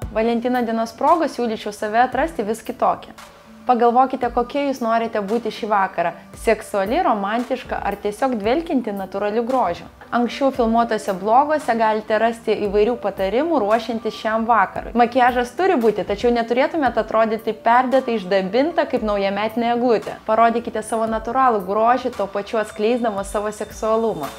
Valentino dienos proga siūlyčiau save atrasti vis kitokią. Pagalvokite, kokie jūs norite būti šį vakarą – seksuali, romantiška ar tiesiog dvelkinti natūraliu grožiu. Anksčiau filmuotose bloguose galite rasti įvairių patarimų ruošiantis šiam vakarui. Makiažas turi būti, tačiau neturėtumėte atrodyti perdėtai išdabinta kaip naujametinė eglutė. Parodykite savo natūralų grožį, tuo pačiu atskleisdamas savo seksualumą.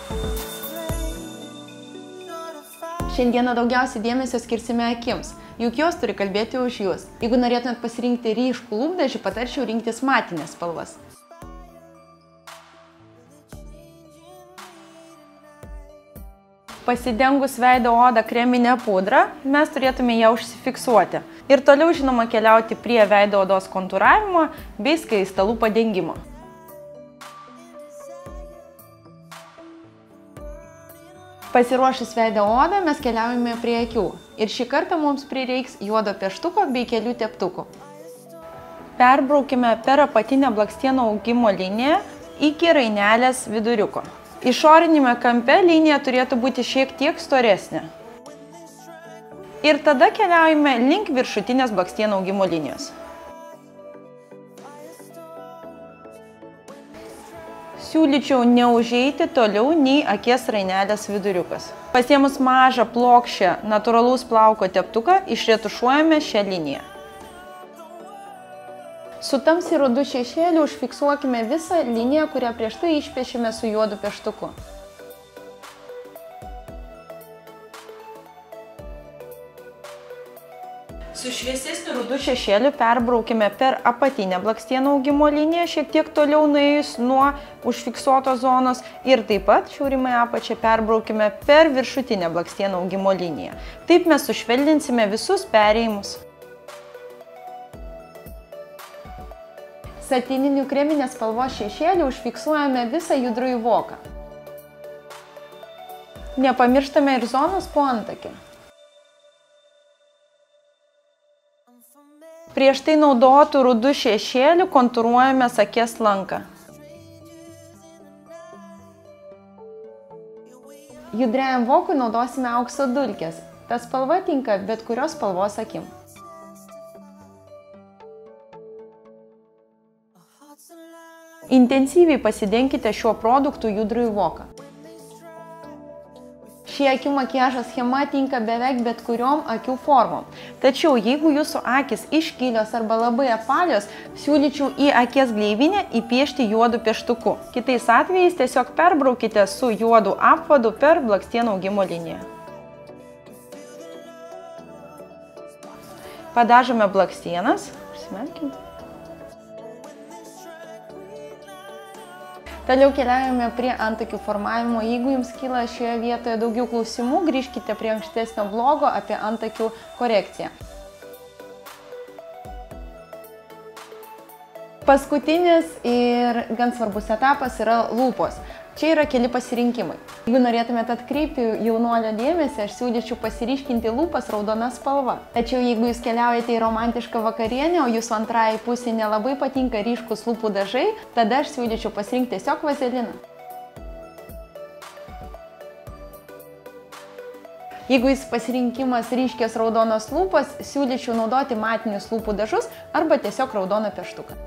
Šiandieną daugiausiai dėmesio skirsime akims, juk jos turi kalbėti už jūs. Jeigu norėtumėt pasirinkti ryškų lūpdažį, patarčiau rinktis matinės spalvas. Pasidengus veido odą kreminę pudrą, mes turėtume ją užsifiksuoti. Ir toliau, žinoma, keliauti prie veido odos kontūravimo bei skaistalų padengimo. Pasiruošus veido odą, mes keliaujame prie akių. Ir šį kartą mums prireiks juodo pieštuko bei kelių teptukų. Perbraukime per apatinę blakstienų augimo liniją iki rainelės viduriuko. Išorinėme kampe linija turėtų būti šiek tiek storesnė. Ir tada keliaujame link viršutinės blakstienų augimo linijos. Siūlyčiau neužeiti toliau nei akies rainelės viduriukas. Pasiėmus mažą plokščią natūralaus plauko teptuką, išretušuojame šią liniją. Su tamsiai rudu šešėliu užfiksuokime visą liniją, kurią prieš tai išpiešėme su juodu pieštuku. Su šviesesniu rudu šešėliu perbraukime per apatinę blakstienų augimo liniją, šiek tiek toliau nuėjus nuo užfiksuotos zonos ir taip pat šiaurimai apačią perbraukime per viršutinę blakstienų augimo liniją. Taip mes sušvelninsime visus perėjimus. Satininiu kreminės spalvos šešėliu užfiksuojame visą judrųjį voką. Nepamirštame ir zonos po antakiu. Prieš tai naudotų rudų šešėlių kontūruojame akies lanką. Judriajam vokui naudosime aukso dulkes. Ta spalva tinka bet kurios spalvos akim. Intensyviai pasidenkite šiuo produktu judrųjį voką. Ši akių makiažo schema tinka beveik bet kuriom akių formom. Tačiau jeigu jūsų akys iškylios arba labai apvalios, siūlyčiau į akies gleivinę įpiešti juodu pieštuku. Kitais atvejais tiesiog perbraukite su juodu apvadu per blakstienų augimo liniją. Padažome blakstienas. Užsimerkim. Toliau keliaujame prie antakių formavimo. Jeigu jums kyla šioje vietoje daugiau klausimų, grįžkite prie ankstesnio blogo apie antakių korekciją. Paskutinis ir gan svarbus etapas yra lūpos. Čia yra keli pasirinkimai. Jeigu norėtumėte atkreipti jaunuolio dėmesį, aš siūlyčiau pasiryškinti lūpas raudona spalva. Tačiau jeigu jūs keliaujate į romantišką vakarienę, o jūsų antrai pusei nelabai patinka ryškus lūpų dažai, tada aš siūlyčiau pasirinkti tiesiog vazeliną. Jeigu jūs pasirinkimas ryškios raudonos lūpos, siūlyčiau naudoti matinius lūpų dažus arba tiesiog raudoną pieštuką.